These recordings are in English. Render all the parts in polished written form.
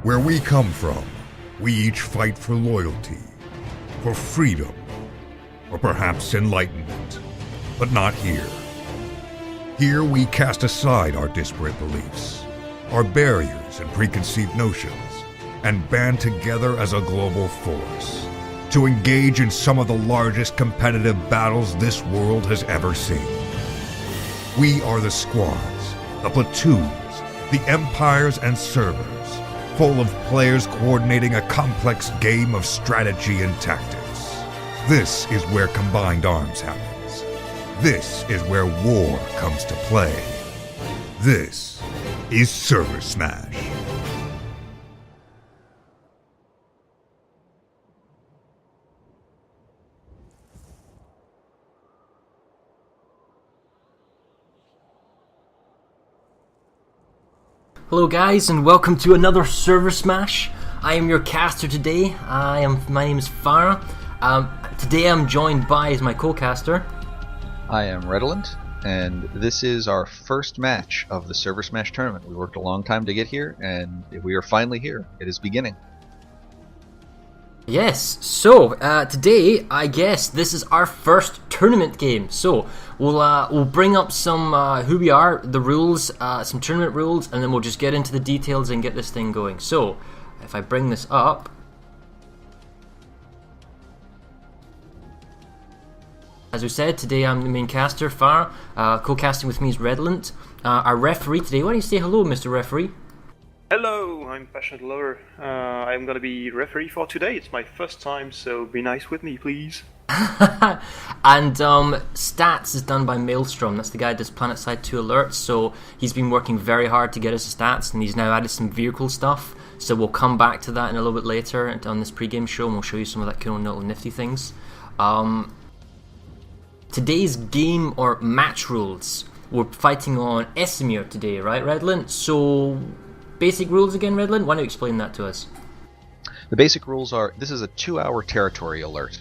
Where we come from, we each fight for loyalty, for freedom, or perhaps enlightenment. But not here. Here we cast aside our disparate beliefs, our barriers and preconceived notions, and band together as a global force to engage in some of the largest competitive battles this world has ever seen. We are the squads, the platoons, the empires and servers, full of players coordinating a complex game of strategy and tactics. This is where combined arms happens. This is where war comes to play. This is Server Smash. Hello guys, and welcome to another Server Smash. I am your caster today. My name is Farah. Today I'm joined by my co-caster. I am Redolent, and this is our first match of the Server Smash tournament. We worked a long time to get here, and we are finally here. It is beginning. Yes, so today I guess this is our first tournament game. So we'll bring up some who we are, the rules, some tournament rules, and then we'll just get into the details and get this thing going. So if I bring this up, as we said, today I'm the main caster, Farah. Co-casting with me is Redolent. Our referee today. Why don't you say hello, Mr. Referee? Hello, I'm Passionate Lover. I'm gonna be referee for today. It's my first time, so be nice with me, please. And stats is done by Maelstrom. That's the guy that does Planetside 2 alerts. So he's been working very hard to get us stats, and he's now added some vehicle stuff. So we'll come back to that in a little bit later on this pre-game show, and we'll show you some of that cool little nifty things. Today's game or match rules. We're fighting on Esimir today, right, Redolent? So basic rules again, Redolent? Why don't you explain that to us? The basic rules are, this is a 2-hour territory alert,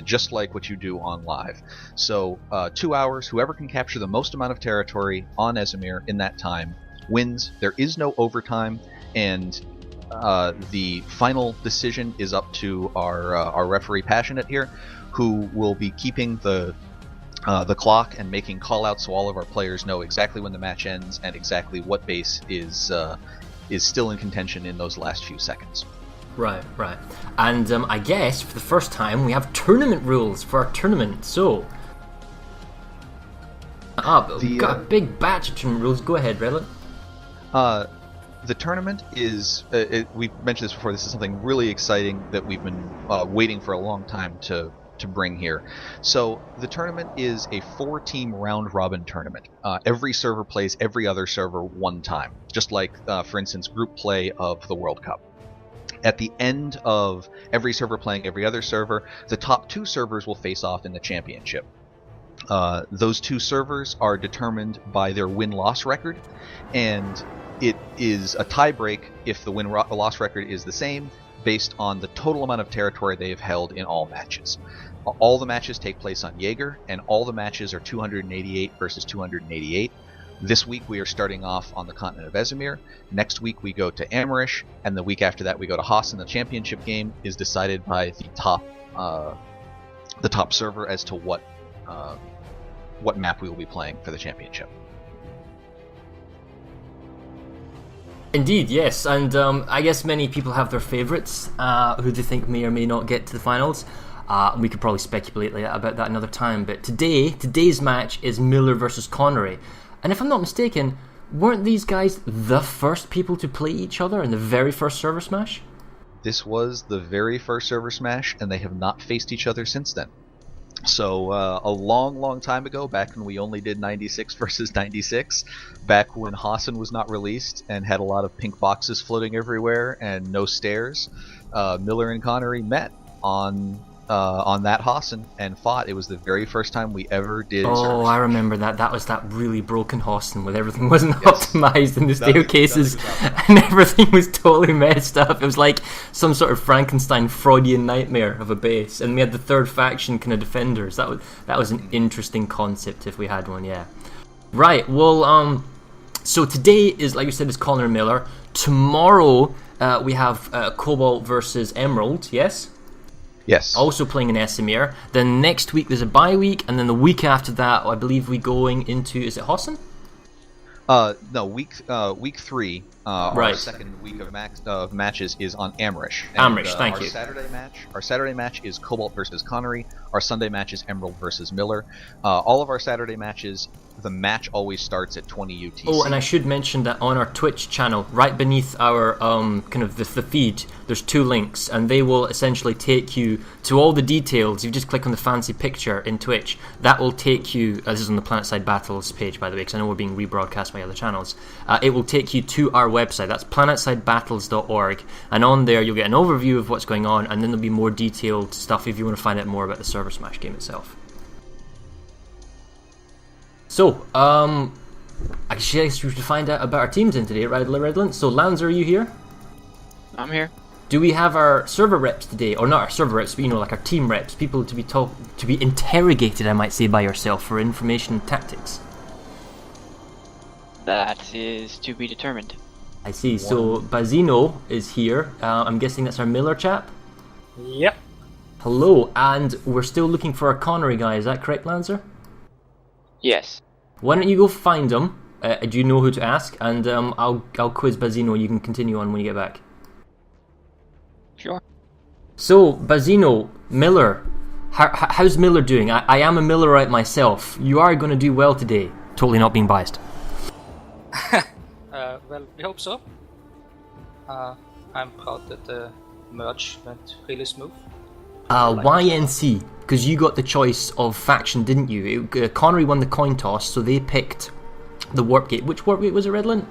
just like what you do on live. So 2 hours, whoever can capture the most amount of territory on Esimir in that time wins. There is no overtime, and the final decision is up to our referee Passionate here, who will be keeping the clock and making call-outs so all of our players know exactly when the match ends and exactly what base is still in contention in those last few seconds. Right. And I guess for the first time we have tournament rules for our tournament. So, we've got a big batch of tournament rules. Go ahead, Redolent. The tournament is, we've mentioned this before, this is something really exciting that we've been waiting for a long time to bring here. So the tournament is a 4-team round-robin tournament. Every server plays every other server one time, just like, for instance, group play of the World Cup. At the end of every server playing every other server, the top 2 servers will face off in the championship. Those 2 servers are determined by their win-loss record, and it is a tie-break if the win-loss record is the same, based on the total amount of territory they have held in all matches. All the matches take place on Jaeger, and all the matches are 288 versus 288. This week we are starting off on the continent of Esimir. Next week we go to Amerish, and the week after that we go to Haas, and the championship game is decided by the top server as to what map we will be playing for the championship. Indeed, yes, and I guess many people have their favourites, who they think may or may not get to the finals. We could probably speculate about that another time, but today's match is Miller versus Connery. And if I'm not mistaken, weren't these guys the first people to play each other in the very first Server Smash? This was the very first Server Smash, and they have not faced each other since then. So a long time ago, back when we only did 96 versus 96, back when Hassan was not released and had a lot of pink boxes floating everywhere and no stairs, Miller and Connery met on that Hassan and fought. It was the very first time we ever did. Oh, I remember that. That was that really broken Hassan where everything wasn't optimized in the staircases and everything was totally messed up. It was like some sort of Frankenstein Freudian nightmare of a base, and we had the third faction kind of defenders. That was an interesting concept if we had one, yeah. Right. Well, so today is, like you said, is Connor Miller. Tomorrow we have Cobalt versus Emerald, yes? Yes. Also playing in Esimir. Then next week there's a bye week, and then the week after that, I believe we're going into, is it Hossen? No, week 3, our Right. second week of matches is on Amrish. Amrish, thank you. Our Saturday match is Cobalt versus Connery. Our Sunday match is Emerald versus Miller. All of our Saturday matches, the match always starts at 20 UTC. Oh, and I should mention that on our Twitch channel, right beneath our kind of the feed, there's 2 links, and they will essentially take you to all the details. You just click on the fancy picture in Twitch. That will take you. This is on the Planetside Battles page, by the way, because I know we're being rebroadcast by other channels. It will take you to our website. That's planetside.battles.org, and on there you'll get an overview of what's going on, and then there'll be more detailed stuff if you want to find out more about the Server Smash game itself. So, I guess we should find out about our teams in today, right, Redland? So, Lancer, are you here? I'm here. Do we have our server reps today, or not our server reps, but like our team reps, people to be interrogated, I might say, by yourself for information and tactics? That is to be determined. I see. So Bazino is here. I'm guessing that's our Miller chap. Yep. Hello, and we're still looking for our Connery guy. Is that correct, Lancer? Yes. Why don't you go find him? Do you know who to ask? And I'll quiz Bazino. You can continue on when you get back. Sure. So Bazino, Miller, how's Miller doing? I am a Millerite myself. You are going to do well today. Totally not being biased. Well, we hope so. I'm proud that the merge went really smooth. YNC, because you got the choice of faction, didn't you? Connery won the coin toss, so they picked the Warp Gate. Which Warp Gate was it, Redland?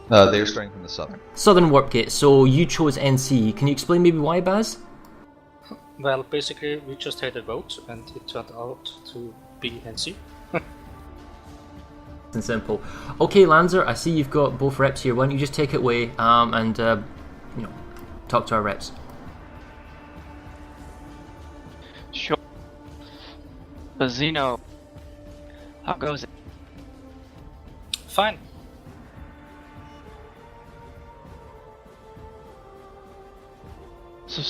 They're starting from the southern. Southern Warp Gate, so you chose NC. Can you explain maybe why, Baz? Well, basically, we just had a vote, and it turned out to be NC. And simple. Okay, Lancer, I see you've got both reps here. Why don't you just take it away and talk to our reps? Sure. Bazino, how goes it? Fine. So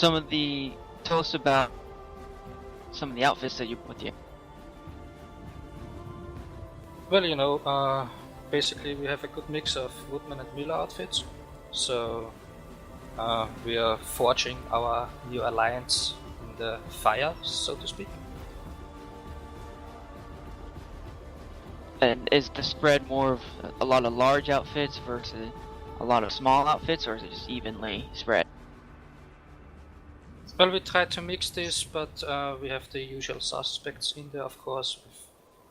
tell us about some of the outfits that you put with you. Well, basically we have a good mix of Woodman and Miller outfits. So we are forging our new alliance in the fire, so to speak. And is the spread more of a lot of large outfits versus a lot of small outfits, or is it just evenly spread? Well, we try to mix this, but we have the usual suspects in there, of course, with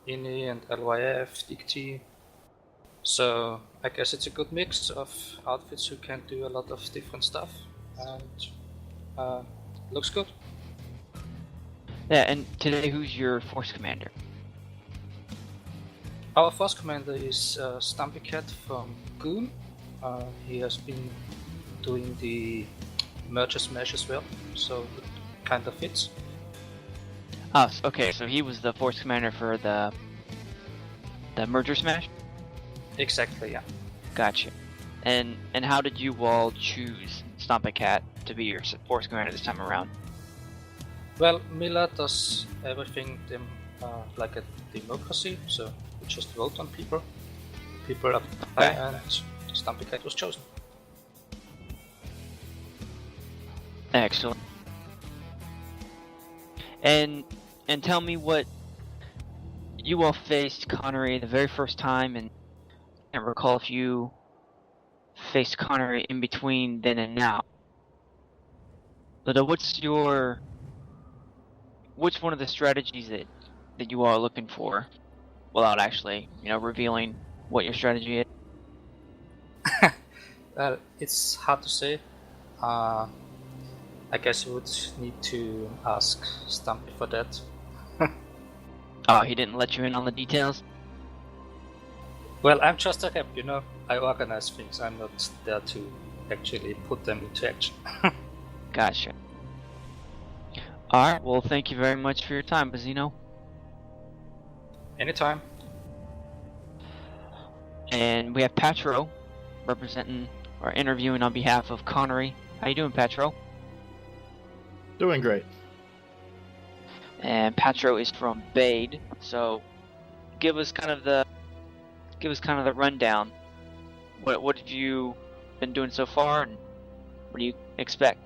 INI and LYF, DICT. So I guess it's a good mix of outfits who can do a lot of different stuff, and looks good. Yeah, and today who's your force commander? Our force commander is Stumpy Cat from Goon. He has been doing the merger smash as well, so it kind of fits. Oh, okay, so he was the force commander for the merger smash? Exactly, yeah. Gotcha. And how did you all choose Stomp Cat to be your force commander this time around? Well, Miller does everything like a democracy, so we just vote on people. People apply, and Stumpy Cat was chosen. Excellent. And tell me what you all faced Connery the very first time, and I can't recall if you faced Connery in between then and now. But what's one of the strategies that you all are looking for, without actually revealing what your strategy is? Well, it's hard to say. I guess you would need to ask Stumpy for that. Oh, he didn't let you in on the details? Well, I'm just a rep, I organize things. I'm not there to actually put them into action. Gotcha. Alright, well, thank you very much for your time, Bazino. Anytime. And we have Patro representing are interviewing on behalf of Connery. How you doing, Patro? Doing great. And Patro is from Bade, so give us kind of the rundown. What have you been doing so far, and what do you expect?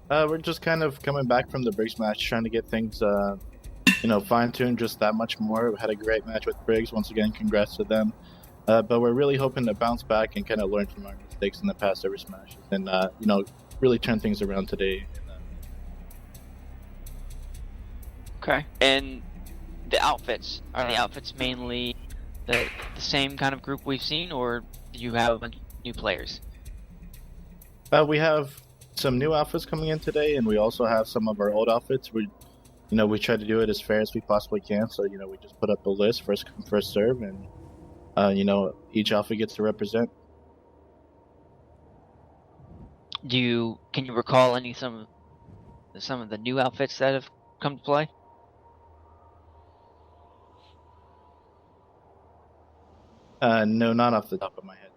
We're just kind of coming back from the Briggs match, trying to get things, fine-tuned just that much more. We had a great match with Briggs. Once again, congrats to them. But we're really hoping to bounce back and kind of learn from our mistakes in the past every smashes, and really turn things around today. Okay. And the outfits, are the outfits mainly the same kind of group we've seen, or do you have a bunch of new players? We have some new outfits coming in today, and we also have some of our old outfits. We try to do it as fair as we possibly can. So we just put up a list, first come, first serve, and each outfit gets to represent. Can you recall some of the new outfits that have come to play? No, not off the top of my head.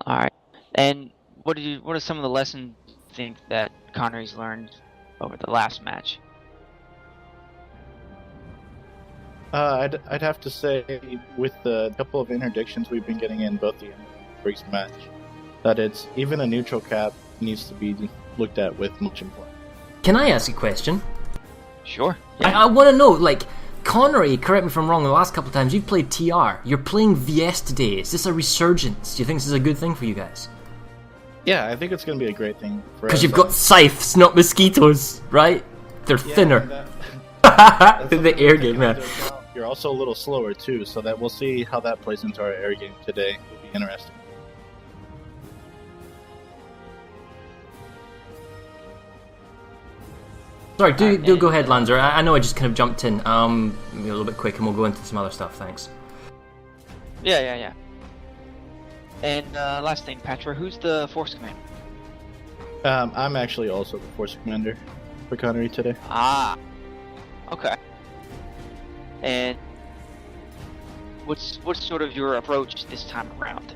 All right. And what are some of the lessons you think that Connery's learned over the last match? I'd have to say, with the couple of interdictions we've been getting in both the end and Briggs match, that it's even a neutral cap needs to be looked at with much importance. Can I ask a question? Sure. Yeah. I want to know, like, Connery, correct me if I'm wrong, the last couple of times you've played TR. You're playing VS today. Is this a resurgence? Do you think this is a good thing for you guys? Yeah, I think it's going to be a great thing for us. Because you've got scythes, not mosquitoes, right? They're thinner. The air game, man. You're also a little slower too, so that we'll see how that plays into our air game today. It'll be interesting. Sorry, do go ahead, Lanzer. I know I just kind of jumped in. A little bit quick, and we'll go into some other stuff. Thanks. Yeah. And last thing, Patra, who's the Force Commander? I'm actually also the Force Commander for Connery today. Ah, okay. And what's sort of your approach this time around?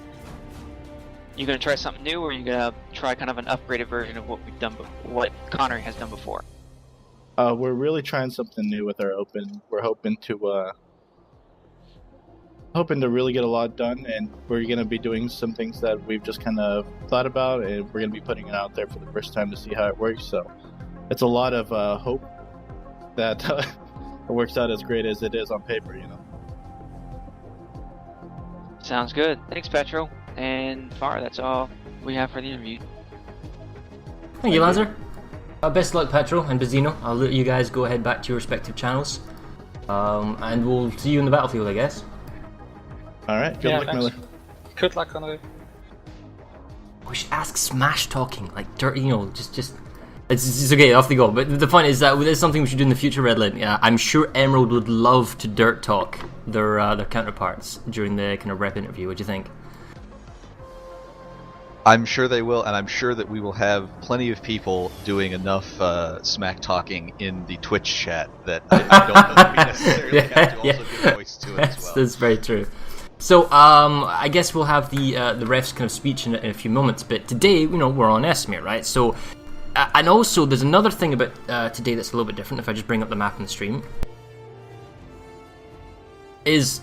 You gonna try something new, or are you gonna try kind of an upgraded version of what Connery has done before? We're really trying something new with our open. We're hoping to really get a lot done, and we're going to be doing some things that we've just kind of thought about, and we're going to be putting it out there for the first time to see how it works. So it's a lot of hope that it works out as great as it is on paper, Sounds good. Thanks, Petro. And Far, that's all we have for the interview. Thank you, Lanzer. Best of luck, Petro and Bazzino. I'll let you guys go ahead back to your respective channels. And we'll see you in the battlefield, I guess. Alright, good luck, thanks. Miller. Good luck, Connery. We should ask smash talking, like dirty, just it's okay, off they go. But the point is that there's something we should do in the future, Redland. Yeah, I'm sure Emerald would love to dirt talk their counterparts during the kind of rep interview. What do you think? I'm sure they will, and I'm sure that we will have plenty of people doing enough smack talking in the Twitch chat that I don't know that we necessarily have to also give voice to it as well. That's very true. So I guess we'll have the ref's kind of speech in a few moments, but today, we're on Esmir, right? So, and also there's another thing about today that's a little bit different. If I just bring up the map on the stream, is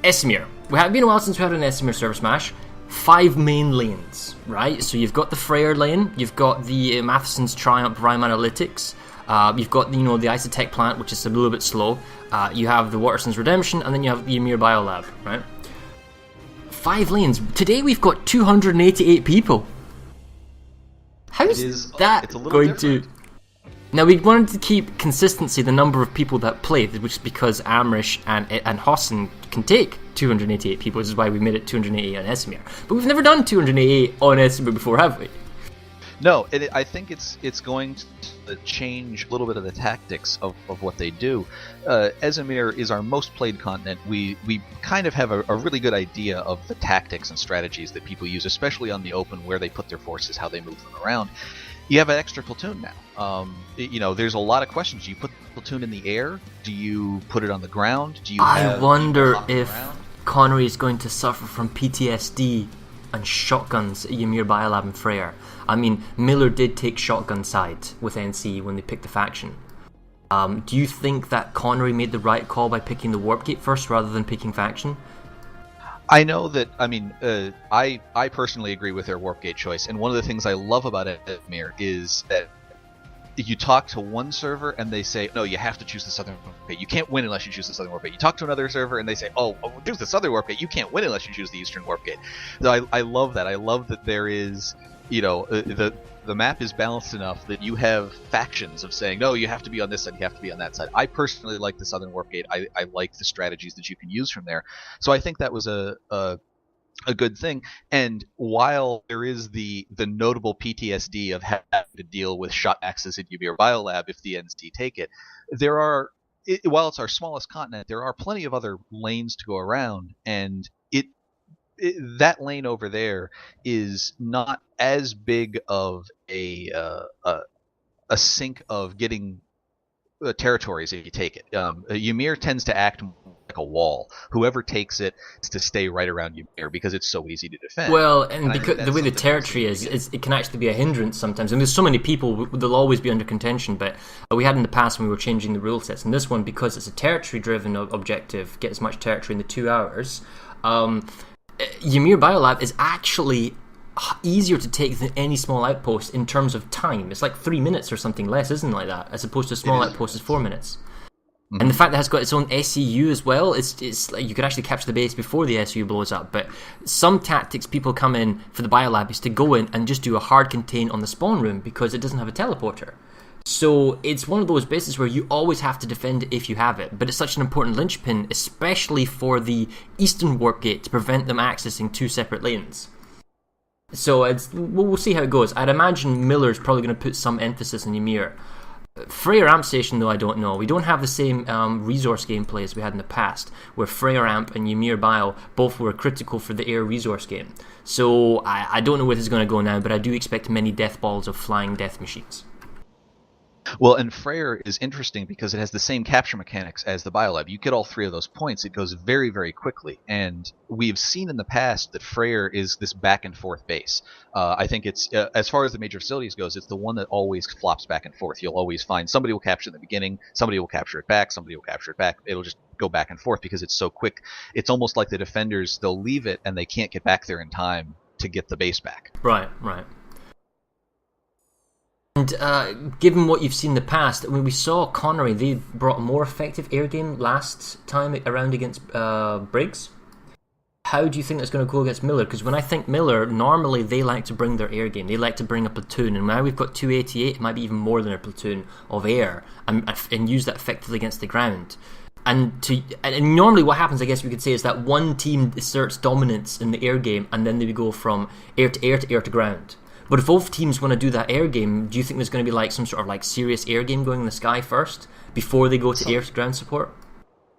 Esmir. We have been a while since we had an Esmir server smash. 5 main lanes, right? So you've got the Freyr lane, you've got the Matheson's Triumph Rhyme Analytics, you've got the Isotech plant, which is a little bit slow. You have the Waterson's Redemption, and then you have the Ymir Biolab, right? 5 lanes. Today we've got 288 people. How's that going to? Now we wanted to keep consistency the number of people that play, which is because Amrish and Hosson can take 288 people, which is why we made it 288 on Esmir. But we've never done 288 on Esmir before, have we? No, I think it's going to change a little bit of the tactics of what they do. Esamir is our most played continent. We kind of have a really good idea of the tactics and strategies that people use, especially on the open, where they put their forces, how they move them around. You have an extra platoon now. There's a lot of questions. Do you put the platoon in the air? Do you put it on the ground? Do you? I wonder hopping if around? Connery is going to suffer from PTSD and shotguns at Ymir Biolab and Freyr. I mean, Miller did take shotgun side with NC when they picked the faction. Do you think that Connery made the right call by picking the Warp Gate first rather than picking faction? I know that. I mean, I personally agree with their Warp Gate choice, and one of the things I love about Esamir is that you talk to one server and they say, no, you have to choose the Southern Warp Gate. You can't win unless you choose the Southern Warp Gate. You talk to another server and they say, oh, choose the Southern Warp Gate. You can't win unless you choose the Eastern Warp Gate. So I love that. I love that there is, the map is balanced enough that you have factions of saying, no, you have to be on this side, you have to be on that side. I personally like the Southern Warp Gate. I like the strategies that you can use from there. So I think that was a good thing. And while there is the notable PTSD of having to deal with shot axes at Ymir Biolab if the NC take it, there are, while it's our smallest continent, there are plenty of other lanes to go around, and that lane over there is not as big of a sink of getting territories if you take it. Ymir tends to act like a wall. Whoever takes it is to stay right around Ymir because it's so easy to defend. Well, and because the way the territory is, it can actually be a hindrance sometimes. And there's so many people, they'll always be under contention, but we had in the past when we were changing the rule sets. And this one, because it's a territory-driven objective, get as much territory in the 2 hours, Ymir Biolab is actually easier to take than any small outpost in terms of time. It's like 3 minutes or something less, isn't it, like that? As opposed to a small outpost is 4 minutes. Mm-hmm. And the fact that it's got its own SEU as well, it's like you could actually capture the base before the SEU blows up. But some tactics people come in for the Biolab is to go in and just do a hard contain on the spawn room because it doesn't have a teleporter. So it's one of those bases where you always have to defend it if you have it, but it's such an important linchpin, especially for the Eastern Warp Gate, to prevent them accessing 2 separate lanes. So we'll see how it goes. I'd imagine Miller's probably going to put some emphasis on Ymir. Freyr Amp Station, though, I don't know. We don't have the same resource gameplay as we had in the past, where Freyr Amp and Ymir Bio both were critical for the air resource game. So I don't know where this is going to go now, but I do expect many death balls of flying death machines. Well, and Freyr is interesting because it has the same capture mechanics as the Biolab. You get all 3 of those points, it goes very, very quickly. And we've seen in the past that Freyr is this back and forth base. I think it's, as far as the major facilities goes, it's the one that always flops back and forth. You'll always find somebody will capture it in the beginning, somebody will capture it back, somebody will capture it back. It'll just go back and forth because it's so quick. It's almost like the defenders, they'll leave it and they can't get back there in time to get the base back. Right. And given what you've seen in the past, when we saw Connery, they brought a more effective air game last time around against Briggs. How do you think that's going to go against Miller? Because when I think Miller, normally they like to bring their air game. They like to bring a platoon, and now we've got 288, it might be even more than a platoon of air, and use that effectively against the ground. And normally what happens, I guess we could say, is that one team asserts dominance in the air game, and then they would go from air to air to air to ground. But if both teams want to do that air game, do you think there's going to be like some sort of like serious air game going in the sky first before they go to air to ground support?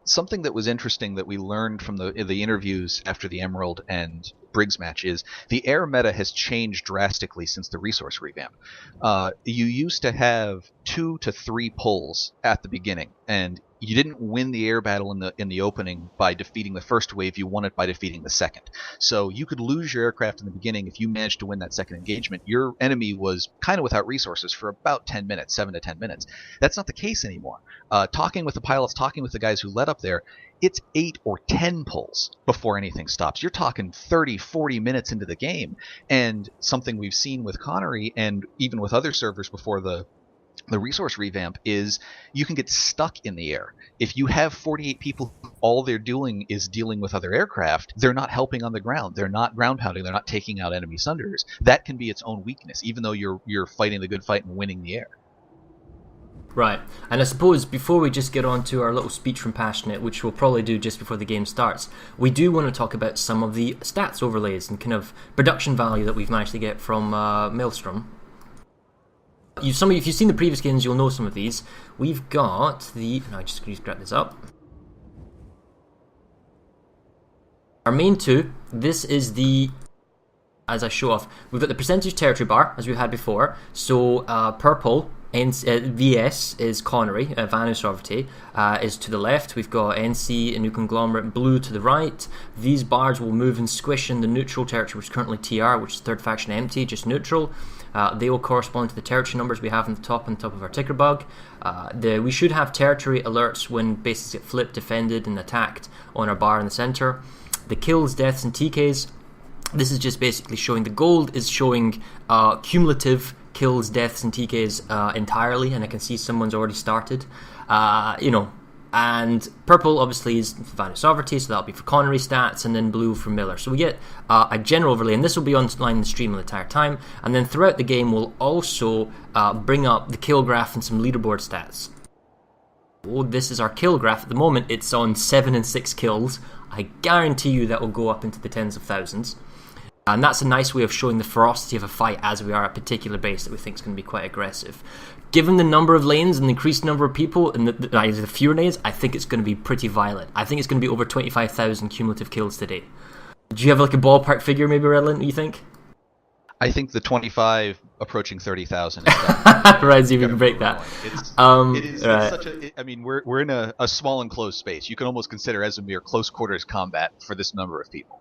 Something that was interesting that we learned from the interviews after the Emerald and Briggs match is the air meta has changed drastically since the resource revamp. You used to have 2 to 3 pulls at the beginning, and you didn't win the air battle in the opening by defeating the first wave. You won it by defeating the second. So you could lose your aircraft in the beginning. If you managed to win that second engagement, your enemy was kind of without resources for about 10 minutes, 7 to 10 minutes. That's not the case anymore. Talking with the pilots, talking with the guys who led up there, it's 8 or 10 pulls before anything stops. You're talking 30, 40 minutes into the game. And something we've seen with Connery and even with other servers before the resource revamp is you can get stuck in the air. If you have 48 people, all they're doing is dealing with other aircraft, they're not helping on the ground. They're not ground pounding. They're not taking out enemy Sunders. That can be its own weakness, even though you're fighting the good fight and winning the air. Right, and I suppose before we just get on to our little speech from Passionate, which we'll probably do just before the game starts, we do want to talk about some of the stats overlays and kind of production value that we've managed to get from Maelstrom. If you've seen the previous games, you'll know some of these. We've got the... No, I just grab this up. Our main two, this is the... As I show off, we've got the percentage territory bar, as we had before. So, purple, VS is Connery, Vanu Sovereignty is to the left. We've got NC, a new conglomerate, blue to the right. These bars will move and squish in the neutral territory, which is currently TR, which is third faction empty, just neutral. They will correspond to the territory numbers we have on the top of our ticker bug. We should have territory alerts when bases get flipped, defended, and attacked on our bar in the center. The kills, deaths, and TKs. This is just basically showing the gold is showing cumulative kills, deaths, and TKs entirely, and I can see someone's already started. And purple obviously is Vanu Sovereignty, so that'll be for Connery stats, and then blue for Miller. So we get a general overlay, and this will be online in the stream the entire time. And then throughout the game, we'll also bring up the kill graph and some leaderboard stats. Oh, this is our kill graph. At the moment, it's on 7 and 6 kills. I guarantee you that will go up into the tens of thousands. And that's a nice way of showing the ferocity of a fight as we are at a particular base that we think is going to be quite aggressive. Given the number of lanes and the increased number of people and the fewer lanes, I think it's going to be pretty violent. I think it's going to be over 25,000 cumulative kills today. Do you have like a ballpark figure maybe, Redland, you think? I think the 25 approaching 30,000 is right, so you can break that. It's such a... I mean, we're in a small enclosed space. You can almost consider as a mere close quarters combat for this number of people.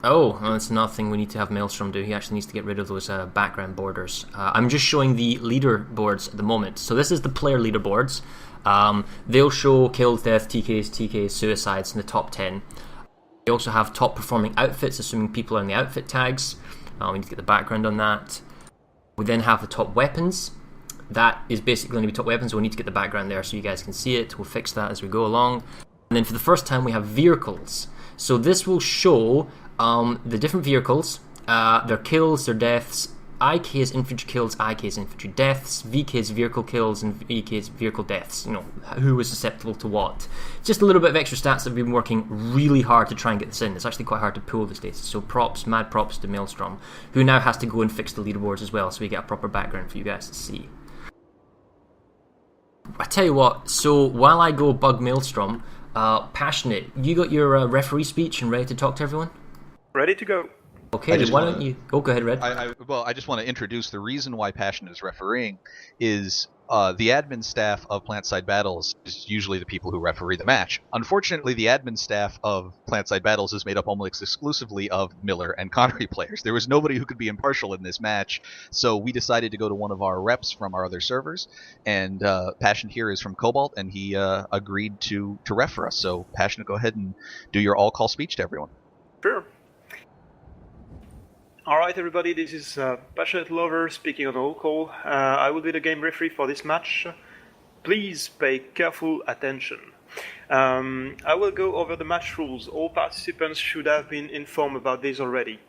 Oh, well, that's another thing we need to have Maelstrom do. He actually needs to get rid of those background borders. I'm just showing the leaderboards at the moment. So this is the player leaderboards. They'll show kills, deaths, TKs, suicides in the top 10. They also have top performing outfits, assuming people are in the outfit tags. We need to get the background on that. We then have the top weapons. That is basically going to be top weapons. We'll need to get the background there so you guys can see it. We'll fix that as we go along. And then for the first time, we have vehicles. So this will show the different vehicles, their kills, their deaths. IK is infantry kills, IK is infantry deaths, VK is vehicle kills, and VK is vehicle deaths. You know, who was susceptible to what. Just a little bit of extra stats that we've been working really hard to try and get this in. It's actually quite hard to pull this data. So mad props to Maelstrom, who now has to go and fix the leaderboards as well, so we get a proper background for you guys to see. I tell you what, so while I go bug Maelstrom, Passionate, you got your referee speech and ready to talk to everyone? Ready to go. Okay, then why don't you... Oh, go ahead, Red. I just want to introduce the reason why Passionate is refereeing is the admin staff of Planetside Battles is usually the people who referee the match. Unfortunately, the admin staff of Planetside Battles is made up almost exclusively of Miller and Connery players. There was nobody who could be impartial in this match, so we decided to go to one of our reps from our other servers, and Passion here is from Cobalt, and he agreed to ref for us. So, Passionate, go ahead and do your all-call speech to everyone. Sure. Alright everybody, this is Passionate Lover speaking on roll call. I will be the game referee for this match. Please pay careful attention. I will go over the match rules. All participants should have been informed about this already.